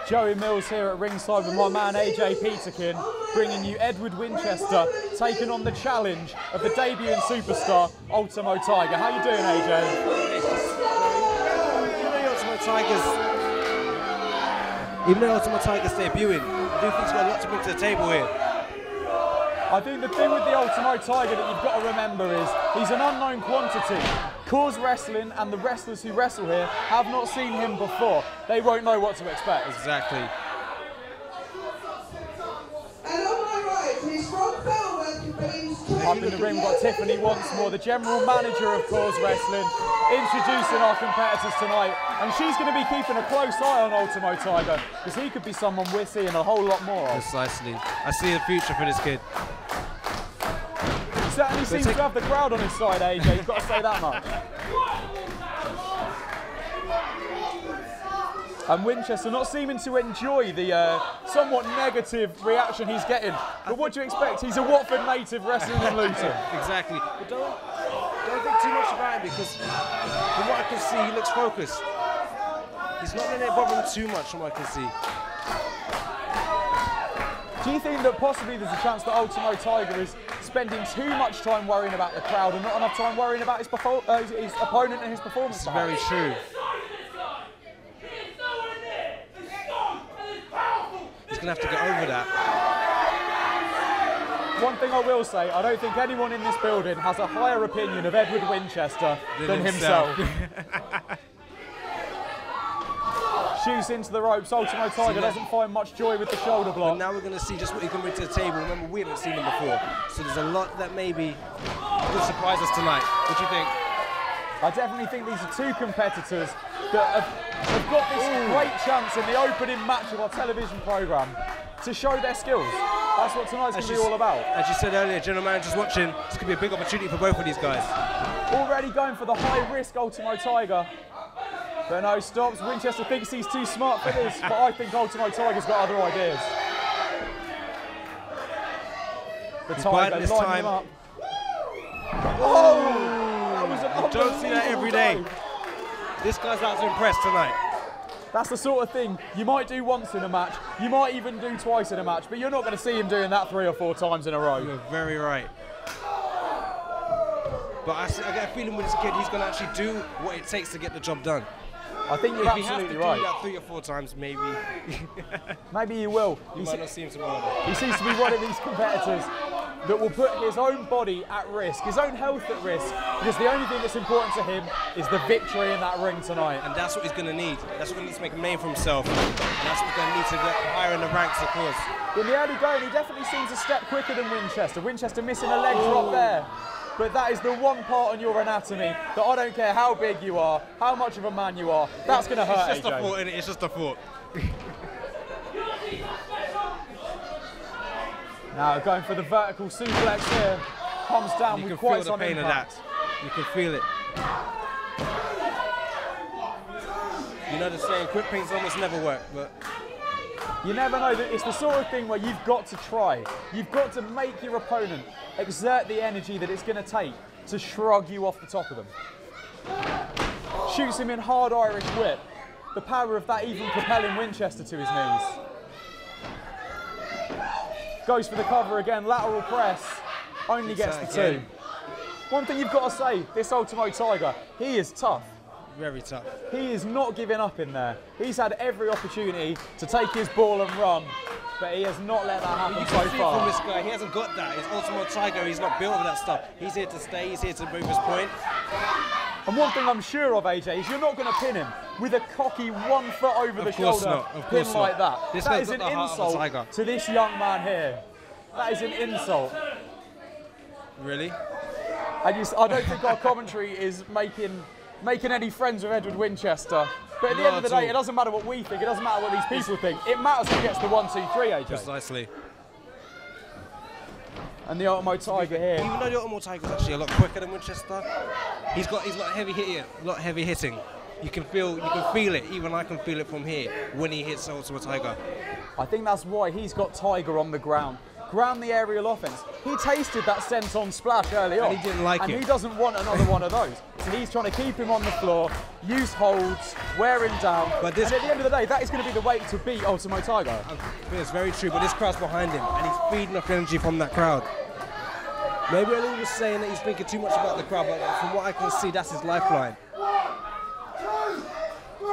Joey Mills here at ringside with my man AJ Peterkin, bringing you Edward Winchester taking on the challenge of the debuting superstar Ultimo Tiger. How you doing, AJ? Even though Ultimo Tiger's debuting, I do think he's got a lot to bring to the table here. I think the thing with the Ultimo Tiger that you've got to remember is he's an unknown quantity. CAWS Wrestling and the wrestlers who wrestle here have not seen him before. They won't know what to expect. Exactly. And on my right, he's from Belmont. Up in the ring, we've got Tiffany once more, the general manager of CAWS Wrestling, introducing our competitors tonight. And she's going to be keeping a close eye on Ultimo Tiger, because he could be someone we're seeing a whole lot more of. Precisely. I see the future for this kid. He certainly seems to have the crowd on his side, AJ. You've got to say that much. And Winchester not seeming to enjoy the somewhat negative reaction he's getting. But what do you expect? He's a Watford native wrestling in Luton. Exactly. But don't think too much about him, because from what I can see, he looks focused. He's not letting it bother him too much from what I can see. Do you think that possibly there's a chance that Ultimo Tiger is spending too much time worrying about the crowd and not enough time worrying about his opponent and his performance? It's very true. He's going to have to get over that. One thing I will say, I don't think anyone in this building has a higher opinion of Edward Winchester than himself. Shoots into the ropes. Ultimo Tiger doesn't find much joy with the shoulder block. But now we're going to see just what he can bring to the table. Remember, we haven't seen him before, so there's a lot that maybe could surprise us tonight. What do you think? I definitely think these are two competitors that have got this great chance in the opening match of our television programme to show their skills. That's what tonight's going to be all about. As you said earlier, general manager's watching. This could be a big opportunity for both of these guys. Already going for the high-risk Ultimo Tiger. But no, stops. Winchester thinks he's too smart for this, but I think Ultimo Tiger's got other ideas. The Tiger lining him up. Oh! That was an you don't see that every day. This guy's out to impress tonight. That's the sort of thing you might do once in a match, you might even do twice in a match, but you're not going to see him doing that 3 or 4 times in a row. You're very right. But I get a feeling with this kid, he's going to actually do what it takes to get the job done. I think you're absolutely right. If he has to do that 3 or 4 times, maybe. Maybe he will. You might not see him tomorrow. He seems to be one of these competitors that will put his own body at risk, his own health at risk, because the only thing that's important to him is the victory in that ring tonight. And that's what he's going to need. That's what he needs to make a name for himself. And that's what he's going to need to get higher in the ranks, of course. In the early going, he definitely seems a step quicker than Winchester. Winchester missing a leg drop there. But that is the one part on your anatomy that I don't care how big you are, how much of a man you are, that's going to hurt, It's just a thought, innit? It's just a thought. Now going for the vertical suplex here, comes down with quite some impact. You can feel the pain of that. You can feel it. You know the saying, quick pains almost never work, but you never know. That it's the sort of thing where you've got to try. You've got to make your opponent exert the energy that it's going to take to shrug you off the top of them. Shoots him in hard Irish whip. The power of that even propelling Winchester to his knees. Goes for the cover again, lateral press, only gets the 2. One thing you've got to say, this Ultimo Tiger, he is tough. Very tough. He is not giving up in there. He's had every opportunity to take his ball and run, but he has not let that happen so far. From this guy, he hasn't got that. He's Ultimo Tiger, he's not built with that stuff. He's here to stay, he's here to move his point. And one thing I'm sure of, AJ, is you're not going to pin him with a cocky 1 foot over the shoulder pin like that. That is an insult to this young man here. That is an insult. Really? And I don't think our commentary is making any friends with Edward Winchester. But at the end of the day, it doesn't matter what we think, it doesn't matter what these people think. It matters who gets the 1, 2, 3, AJ. Precisely. And the Ultimo Tiger here. Even though the Ultimo Tiger is actually a lot quicker than Winchester, he's got heavy hitting. You can feel it. Even I can feel it from here when he hits Ultimo Tiger. I think that's why he's got Tiger on the ground. ground the aerial offense. He tasted that senton splash early on. And he didn't like it. And he doesn't want another one of those. So he's trying to keep him on the floor, use holds, wear him down. And at the end of the day, that is going to be the way to beat Ultimo Tiger. It's very true, but this crowd's behind him, and he's feeding off energy from that crowd. Maybe Ali was saying that he's thinking too much about the crowd, but from what I can see, that's his lifeline.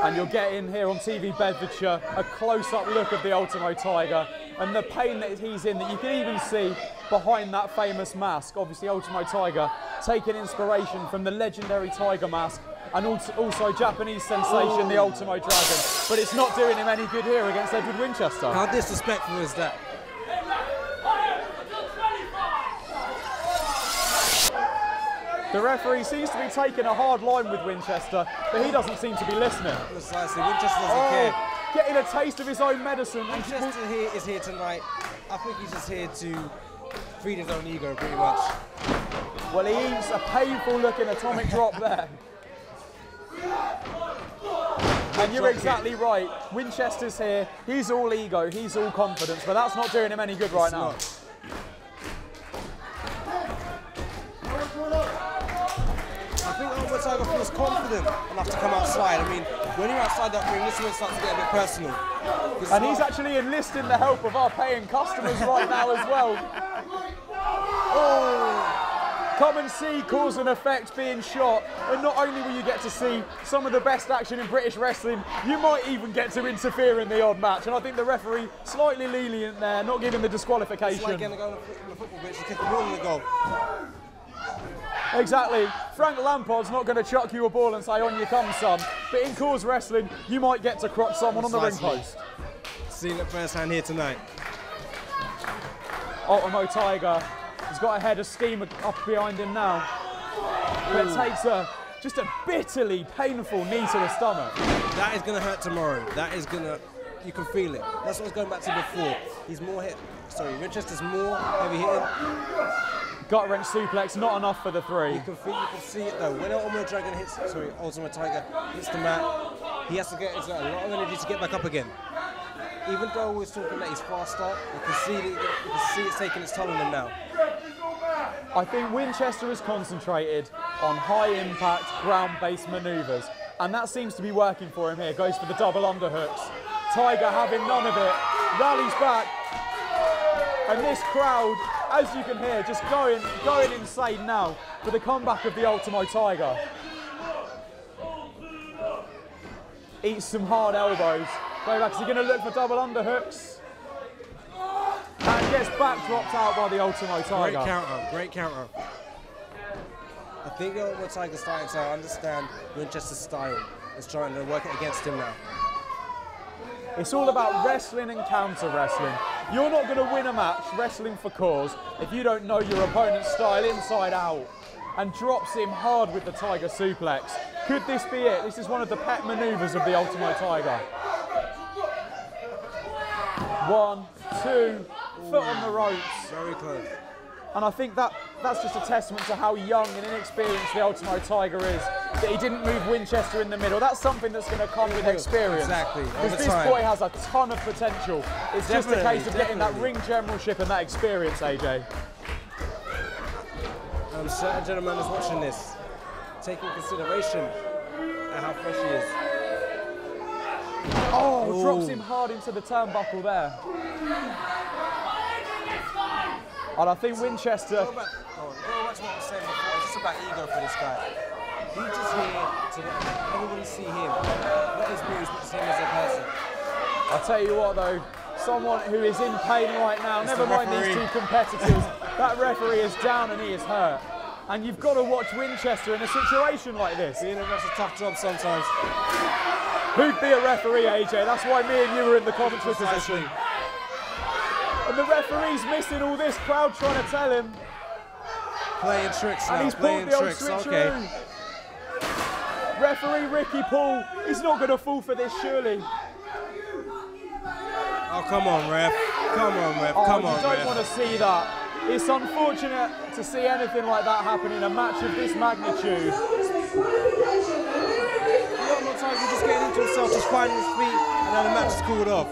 And you'll get in here on TV Bedfordshire a close-up look of the Ultimo Tiger and the pain that he's in, that you can even see behind that famous mask. Obviously, Ultimo Tiger taking inspiration from the legendary Tiger mask and also Japanese sensation, the Ultimo Dragon. But it's not doing him any good here against Edward Winchester. How disrespectful is that? The referee seems to be taking a hard line with Winchester, but he doesn't seem to be listening. Precisely, Winchester doesn't care. Getting a taste of his own medicine. Winchester is here tonight. I think he's just here to feed his own ego, pretty much. Well, he eats a painful looking atomic drop there. And you're exactly right. Winchester's here. He's all ego, he's all confidence, but that's not doing him any good right now. I think Ultimo Tiger feels confident enough to come outside. I mean, when you're outside that ring, this is when it starts to get a bit personal. And he's actually enlisting the help of our paying customers right now as well. Oh! Come and see Cause and Effect being shot, and not only will you get to see some of the best action in British wrestling, you might even get to interfere in the odd match. And I think the referee slightly lenient there, not giving the disqualification. It's like getting a goal on the football pitch to kick the ball in the goal. Exactly. Frank Lampard's not going to chuck you a ball and say, on you come, son. But in Cause Wrestling, you might get to crotch someone on the ring post. Seeing it firsthand here tonight. Ultimo Tiger has got a head of steam up behind him now. But it takes just a bitterly painful knee to the stomach. That is going to hurt tomorrow. That is going to, you can feel it. That's what I was going back to before. He's more hit, sorry, Winchester's more heavy hitting. Gut wrench suplex, not enough for the three. You can see it though. When Ultimo Tiger hits the mat, he has to get a lot of energy to get back up again. Even though we're talking that he's faster, you can see it's taking its toll on him now. I think Winchester is concentrated on high-impact, ground-based manoeuvres, and that seems to be working for him here. Goes for the double underhooks. Tiger having none of it, rallies back, and this crowd, as you can hear, just going insane now for the comeback of the Ultimo Tiger. Eats some hard elbows. Go back, is he going to look for double underhooks? And gets back dropped out by the Ultimo Tiger. Great counter. I think the Ultimo Tiger's starting to understand Winchester's style. Is trying to work it against him now. It's all about wrestling and counter wrestling. You're not going to win a match wrestling for Cause if you don't know your opponent's style inside out. And drops him hard with the Tiger suplex. Could this be it? This is one of the pet manoeuvres of the Ultimo Tiger. 1, 2, foot on the ropes. Very close. And I think that's just a testament to how young and inexperienced the Ultimo Tiger is, that he didn't move Winchester in the middle. That's something that's going to come with experience. Exactly. Because this boy has a ton of potential. It's just a case of getting that ring generalship and that experience, AJ. Certain gentleman is watching this, taking consideration at how fresh he is. Oh, drops him hard into the turnbuckle there. And I think Winchester... Go back to what I was saying before. It's just about ego for this guy. He's just here to let everybody see him. Let his moves see him as a person. I'll tell you what though, someone who is in pain right now, never mind these two competitors, that referee is down and he is hurt. And you've got to watch Winchester in a situation like this. Being a ref's a tough job sometimes. Who'd be a referee, AJ? That's why me and you were in the commentary position. And the referee's missing all this crowd trying to tell him. Playing tricks now, and he's pulled the old switcheroo. Okay. Referee Ricky Paul, he's not going to fall for this, surely. Oh, come on, ref. Come on, ref. Come on, ref. You don't want to see that. It's unfortunate to see anything like that happen in a match of this magnitude. Tiger just getting into himself, just finding his feet, and then the match is called off.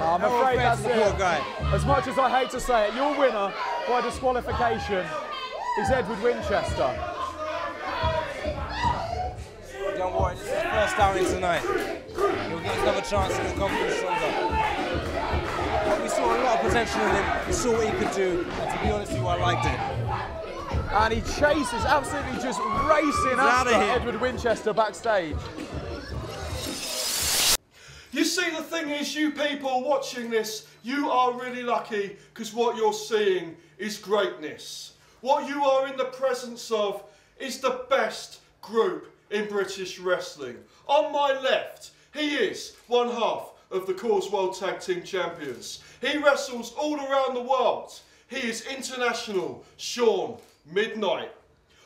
I'm afraid that's the poor guy. As much as I hate to say it, your winner by disqualification is Edward Winchester. Don't worry, this is his first outing tonight. He'll get another chance in the conference stronger. But we saw a lot of potential in him. We saw what he could do, and to be honest with you, I liked it. And he chases, absolutely just racing after Edward Winchester backstage. You see, the thing is, you people watching this, you are really lucky because what you're seeing is greatness. What you are in the presence of is the best group in British wrestling. On my left, he is one half of the CAWS World Tag Team Champions. He wrestles all around the world. He is international Sean Midnight.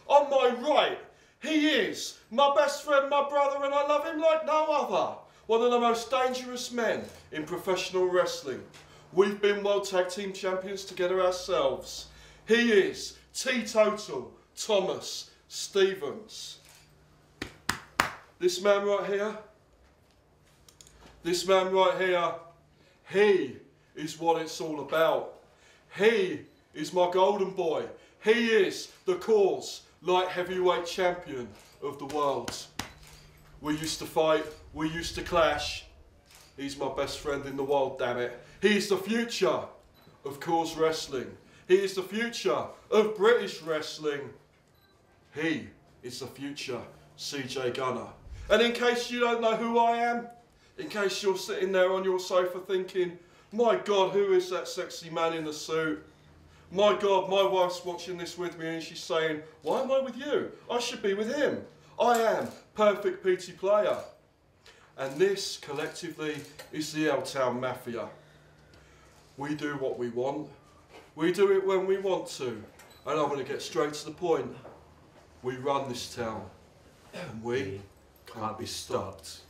On my right, he is my best friend, my brother, and I love him like no other. One of the most dangerous men in professional wrestling. We've been World Tag Team Champions together ourselves. He is Teetotal Thomas Stevens. This man right here, he is what it's all about. He is my golden boy. He is the CAWS Light Heavyweight Champion of the world. We used to fight, we used to clash. He's my best friend in the world, damn it. He is the future of CAWS Wrestling. He is the future of British wrestling. He is the future CJ Gunner. And in case you don't know who I am, in case you're sitting there on your sofa thinking, my God, who is that sexy man in the suit? My God, my wife's watching this with me and she's saying, why am I with you? I should be with him. I am Perfect PT Player. And this, collectively, is the High Town Mafia. We do what we want. We do it when we want to. And I'm going to get straight to the point. We run this town. And we can't be stopped.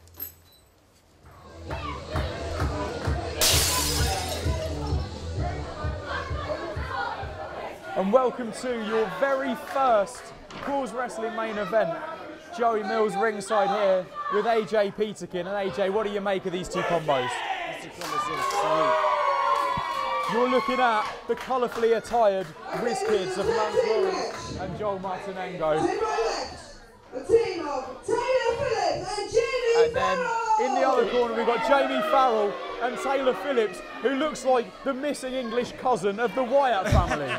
And welcome to your very first CAWS Wrestling main event. Joey Mills ringside here with AJ Peterkin. And AJ, what do you make of these two combos? These two combos are sweet. You're looking at the colourfully attired Whiz Kids of Lance Lawrence and Joel Martinengo. A team of Farrell-Phillips and Jamie And then in the other corner we've got Jamie Farrell and Farrell-Phillips, who looks like the missing English cousin of the Wyatt family.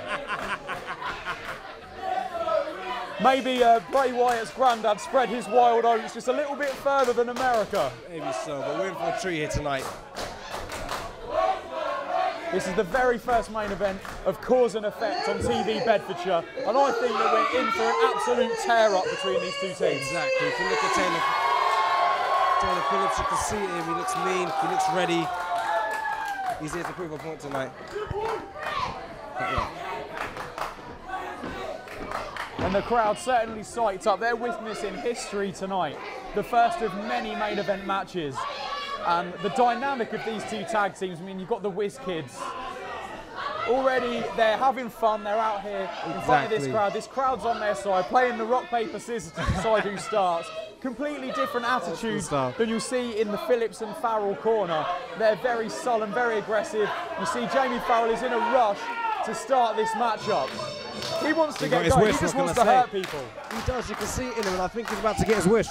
Maybe Bray Wyatt's granddad spread his wild oats just a little bit further than America. Maybe so, but we're in for a treat here tonight. This is the very first main event of Cause and Effect on TV Bedfordshire, and I think that we're in for an absolute tear-up between these two teams. Exactly. If you look at Taylor Phillips, you can see him. He looks mean. He looks ready. He's here to prove a point tonight. And the crowd certainly psyched up. They're witnessing history tonight, the first of many main event matches. And the dynamic of these two tag teams, I mean, you've got the Whiz Kids. Already, they're having fun. They're out here in front of this crowd. This crowd's on their side, playing the rock, paper, scissors to decide who starts. Completely different attitude than you'll see in the Phillips and Farrell corner. They're very sullen, very aggressive. You see Jamie Farrell is in a rush to start this matchup. He wants to get going. He just wants to hurt people. He does. You can see it in him, and I think he's about to get his wish.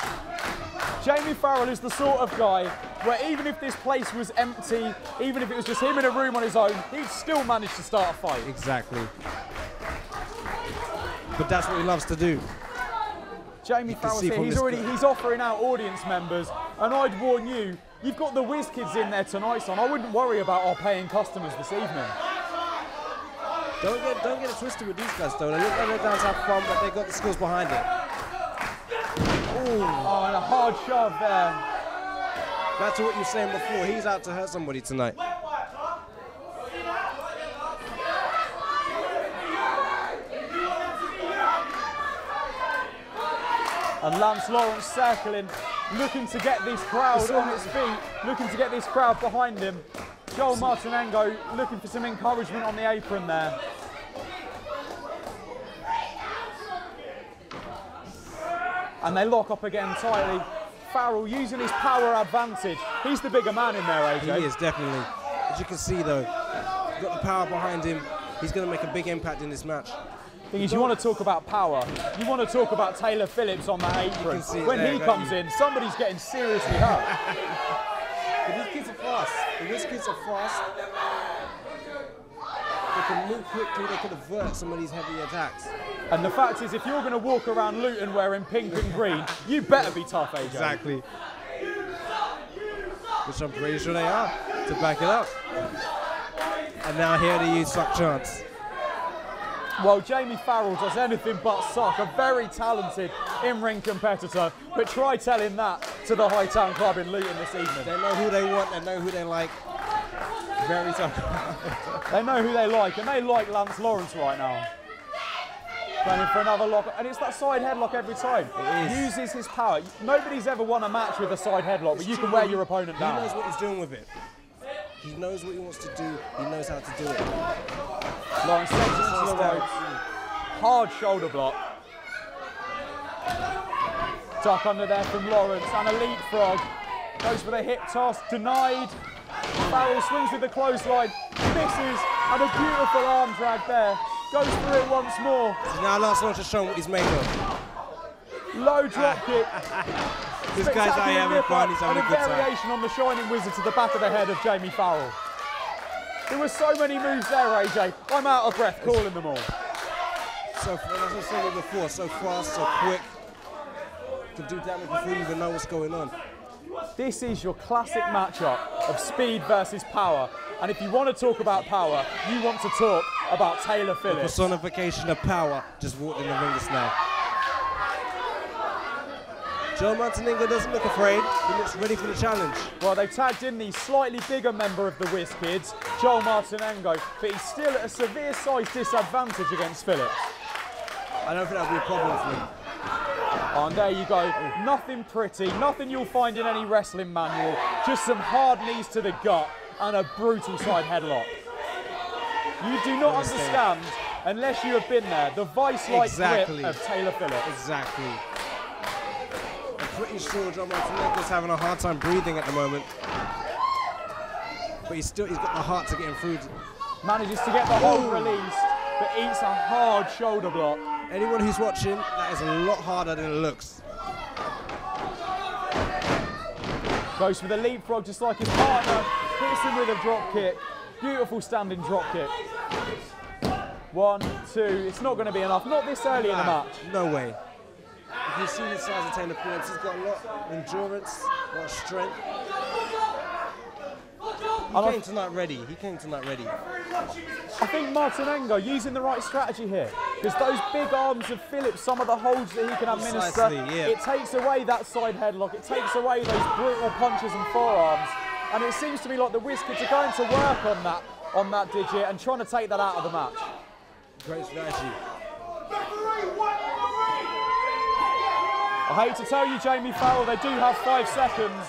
Jamie Farrell is the sort of guy where even if this place was empty, even if it was just him in a room on his own, he'd still manage to start a fight. Exactly. But that's what he loves to do. Jamie Farrell's here, he's offering out audience members, and I'd warn you, you've got the Whiz Kids in there tonight, son. I wouldn't worry about our paying customers this evening. Don't get it twisted with these guys, though. They look like they're down to have fun, but they got the skills behind it. Ooh. Oh, and a hard shove there. Back to what you were saying before, he's out to hurt somebody tonight. And Lance Lawrence circling, looking to get this crowd on its feet, looking to get this crowd behind him. Joel Martinengo looking for some encouragement on the apron there. And they lock up again tightly. Farrell using his power advantage. He's the bigger man in there, AJ. He is, definitely. As you can see though, he's got the power behind him. He's going to make a big impact in this match. Thing is, you want to talk about power. You want to talk about Taylor Phillips on that apron. When he comes in, somebody's getting seriously hurt. But these kids are fast. These kids are fast. They can move quickly. They can avert some of these heavy attacks. And the fact is, if you're going to walk around Luton wearing pink and green, you better be tough, AJ. Exactly. Which I'm pretty sure they are, to back it up. And now here they use suck chance. Well, Jamie Farrell does anything but suck, a very talented in-ring competitor, but try telling that to the High Town Club in Luton this evening. They know who they want, they know who they like. Very tough. They know who they like, and they like Lance Lawrence right now. Going in for another lock, and it's that side headlock every time. It is. Uses his power. Nobody's ever won a match with a side headlock, but you can wear your opponent down. He knows what he's doing with it. He knows what he wants to do. He knows how to do it. Lawrence takes it to the ropes. Hard shoulder block. Duck under there from Lawrence, and a leapfrog. Goes for the hip toss, denied. Farrell swings with the clothesline, misses, and a beautiful arm drag there. Goes through it once more. So now Lance Lawrence has shown what he's made of. Low drop kick. This guy's out here having fun, he's having a good and a time. variation on the Shining Wizard to the back of the head of Jamie Farrell. There were so many moves there, AJ. I'm out of breath calling them all. So, as I said before, so fast, so quick. Can do damage before you even know what's going on. This is your classic matchup of speed versus power. And if you want to talk about power, you want to talk about Taylor Phillips. The personification of power just walked in the ring just now. Joe Montenegro doesn't look afraid. He looks ready for the challenge. Well, they've tagged in the slightly bigger member of the Whiz kids, Joel Martinengo, but he's still at a severe size disadvantage against Phillips. I don't think that'll be a problem for him. Oh, and there you go. Nothing pretty, nothing you'll find in any wrestling manual. Just some hard knees to the gut and a brutal side headlock. You do not understand, unless you have been there, the vice-like grip of Taylor Phillips. Exactly. I'm pretty sure John Montenegro's having a hard time breathing at the moment. But he's got the heart to get him through. Manages to get the hold released, but eats a hard shoulder block. Anyone who's watching, that is a lot harder than it looks. Goes for the leapfrog just like his partner. Hits him with a drop kick. Beautiful standing drop kick. 1, 2. It's not going to be enough. Not this early in the match. No way. You can see the size of Taylor Phillips. He's got a lot of endurance, a lot of strength. He came tonight ready. I think Martinengo using the right strategy here, because those big arms of Phillips, some of the holds that he can administer, it takes away that side headlock, it takes away those brutal punches and forearms, and it seems to me like the Whiz kids are going to work on that digit and trying to take that out of the match. Great strategy. I hate to tell you, Jamie Farrell, they do have 5 seconds.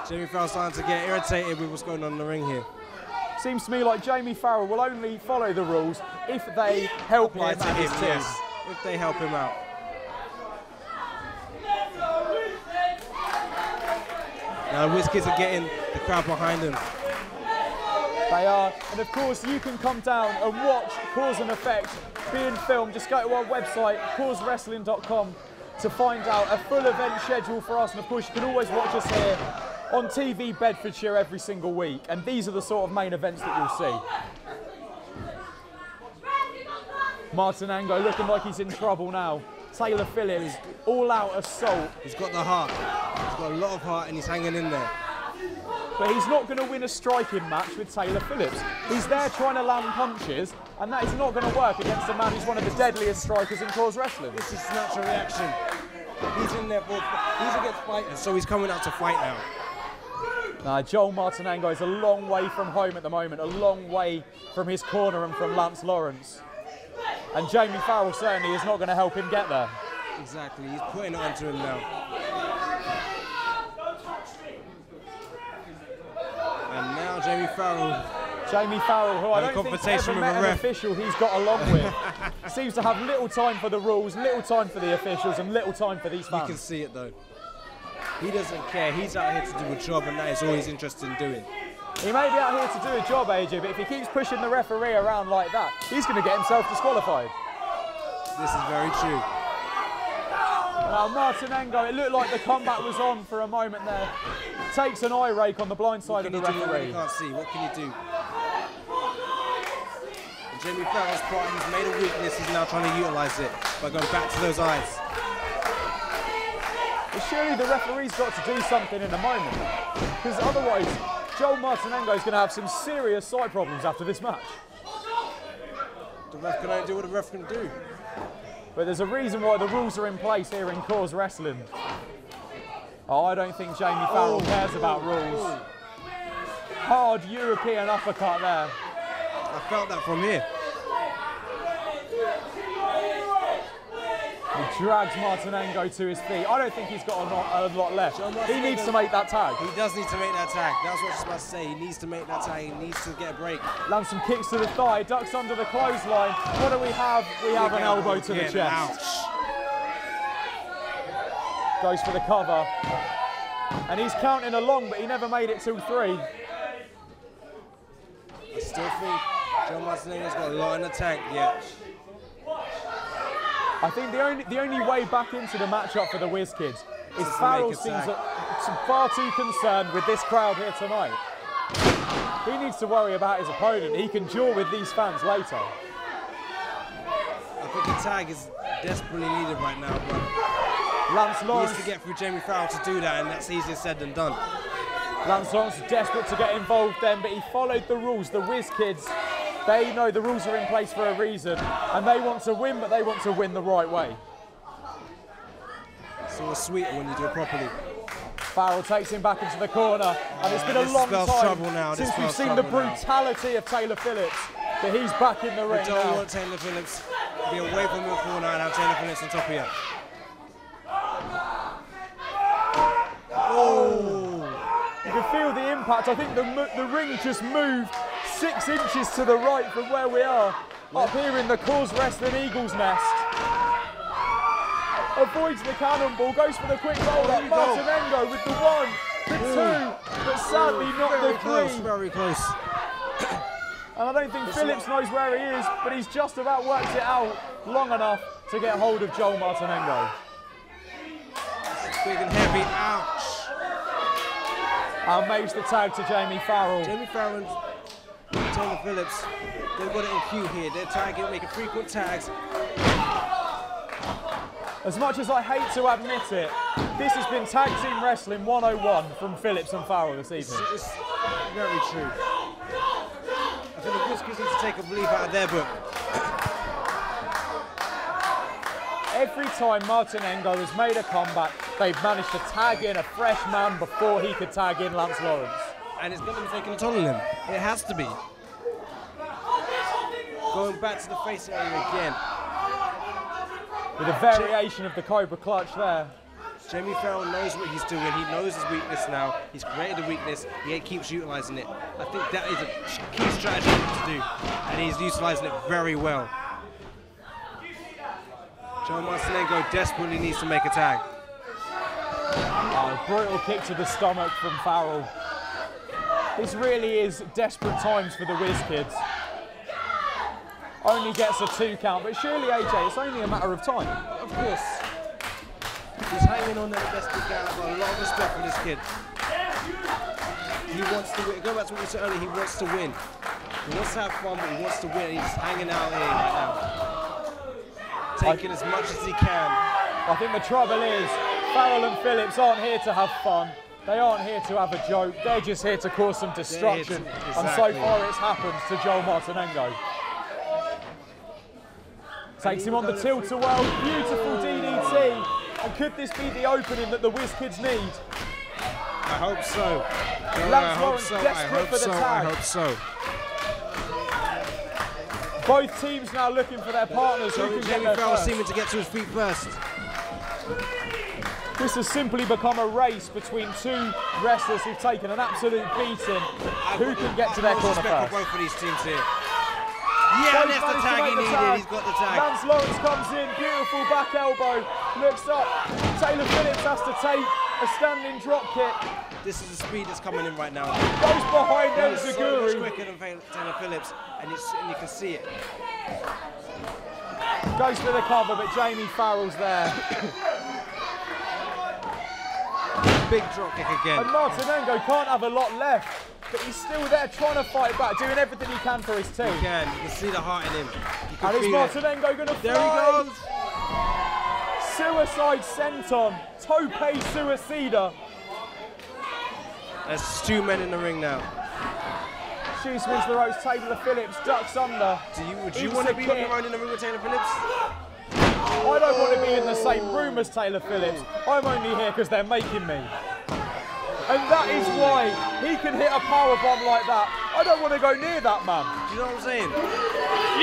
Jamie Farrell's starting to get irritated with what's going on in the ring here. Seems to me like Jamie Farrell will only follow the rules if they help him and his team. Yes, if they help him out. Now the Whiz kids are getting the crowd behind them. They are, and of course you can come down and watch Cause and Effect being filmed. Just go to our website, CAWSwrestling.com, to find out a full event schedule for us, and of course you can always watch us here on TV Bedfordshire every single week, and these are the sort of main events that you'll see. Martinengo looking like he's in trouble now. Taylor Phillips, all out assault. He's got the heart. He's got a lot of heart and he's hanging in there. But he's not going to win a striking match with Taylor Phillips. He's there trying to land punches, and that is not going to work against a man who's one of the deadliest strikers in CAWS wrestling. This is natural reaction. He's in there he's against fighters, so he's coming out to fight now. Joel Martinengo is a long way from home at the moment, a long way from his corner and from Lance Lawrence. And Jamie Farrell certainly is not going to help him get there. Exactly, he's putting it onto him now. And now Jamie Farrell, who I don't think ever met an official he's got along with, seems to have little time for the rules, little time for the officials, and little time for these fans. You can see it though. He doesn't care. He's out here to do a job, and that is all he's interested in doing. He may be out here to do a job, AJ, but if he keeps pushing the referee around like that, he's going to get himself disqualified. This is very true. Now Martinengo, it looked like the comeback was on for a moment there. Takes an eye rake on the blind side of the referee. You can't see. What can you do? And Jamie Farrell's part, he's made a weakness. He's now trying to utilise it by going back to those eyes. But surely the referee's got to do something in a moment, because otherwise Joel Martinengo is going to have some serious side problems after this match. The ref can only do what the ref can do. But there's a reason why the rules are in place here in CAWS Wrestling. Oh, I don't think Jamie Farrell cares about rules. Hard European uppercut there. I felt that from here. He drags Martinengo to his feet. I don't think he's got a lot left. He needs to make that tag. He does need to make that tag. That's what I was about to say. He needs to make that tag. He needs to get a break. Lands some kicks to the thigh, ducks under the clothesline. What do we have? We have an elbow to the chest. Ouch. Goes for the cover. And he's counting along, but he never made it till 3. I still think Joel Martinengo's got a lot in the tank yet. I think the only way back into the matchup for the Whiz kids is Farrell seems far too concerned with this crowd here tonight. He needs to worry about his opponent. He can duel with these fans later. I think the tag is desperately needed right now, but Lance Lawrence needs to get through Jamie Farrell to do that, and that's easier said than done. Lance Lawrence is desperate to get involved then, but he followed the rules. The Whiz kids, they know the rules are in place for a reason, and they want to win, but they want to win the right way. It's always sweeter when you do it properly. Farrell takes him back into the corner, and it's been a long time since we've seen the brutality of Taylor Phillips, but he's back in the ring now. We don't want Taylor Phillips to be away from your corner and have Taylor Phillips on top of you. Oh! You can feel the impact. I think the ring just moved 6 inches to the right from where we are, up here in the CAWS Wrestling Eagle's Nest. Avoids the cannonball, goes for the quick roll up. Martinengo with the 1, the 2, but sadly not the 3. Very close. And I don't think Phillips knows where he is, but he's just about worked it out long enough to get hold of Joel Martinengo. Big and heavy, ouch. And makes the tag to Jamie Farrell. Jamie Farrell and Taylor Phillips, they've got it in queue here. They're tagging, making frequent tags. As much as I hate to admit it, this has been Tag Team Wrestling 101 from Phillips and Farrell this evening. It's very true. I think the Whiskers need to take a leaf out of their book. Every time Martinengo has made a comeback, they've managed to tag in a fresh man before he could tag in Lance Lawrence. And it's going to be taking a toll on him. It has to be. Going back to the face area again. With a variation of the Cobra Clutch there. Jamie Farrell knows what he's doing. He knows his weakness now. He's created a weakness. He keeps utilising it. I think that is a key strategy to do. And he's utilising it very well. Joel Martinengo desperately needs to make a tag. Oh, brutal kick to the stomach from Farrell. This really is desperate times for the Whiz kids. Only gets a 2 count, but surely AJ, it's only a matter of time. Of course. He's hanging on there the best he can. I've got a lot of respect for this kid. He wants to win. Go back to what we said earlier, he wants to win. He wants to have fun, but he wants to win. He's hanging out here right now. Taking as much as he can. I think the trouble is, Farrell and Phillips aren't here to have fun. They aren't here to have a joke. They're just here to cause some destruction. And so far it's happened to Joel Martinengo. Takes him on the tilt-a-whirl, beautiful DDT. And could this be the opening that the Whiz kids need? I hope so. Lance Lawrence desperate for the tag. I hope so. Both teams now looking for their partners who can get there first. Seeming to get to his feet first. This has simply become a race between 2 wrestlers who've taken an absolute beating. Who can get to their corner first? Both of these teams here. Yeah, that's the tag he needed. He's got the tag. Lance Lawrence comes in, beautiful back elbow, looks up. Taylor Phillips has to take a standing drop kick. This is the speed that's coming in right now. Goes behind He's so much Enziguri. quicker than Farrell-Phillips, and you can see it. Goes for the cover, but Jamie Farrell's there. Big drop kick again. And Martinengo can't have a lot left, but he's still there trying to fight back, doing everything he can for his team. You can see the heart in him. You can And is feel it. Martinengo going to fly? There he goes. Suicide senton, tope suicida. There's 2 men in the ring now. She swings the ropes, Taylor-Phillips ducks under. Would you want to be looking around in the ring with Taylor-Phillips? I don't want to be in the same room as Taylor-Phillips. I'm only here because they're making me. And that is why he can hit a power bomb like that. I don't want to go near that man. Do you know what I'm saying?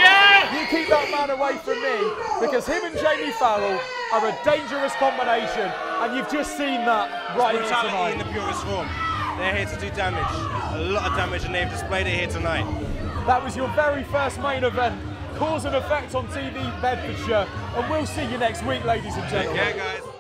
Yeah! You keep that man away from me, because him and Jamie Farrell are a dangerous combination, and you've just seen that right here Brutality tonight. in the purest form. They're here to do damage, a lot of damage, and they've displayed it here tonight. That was your very first main event, Cause and Effect on TV Bedfordshire, and we'll see you next week, ladies and gentlemen. Yeah, guys.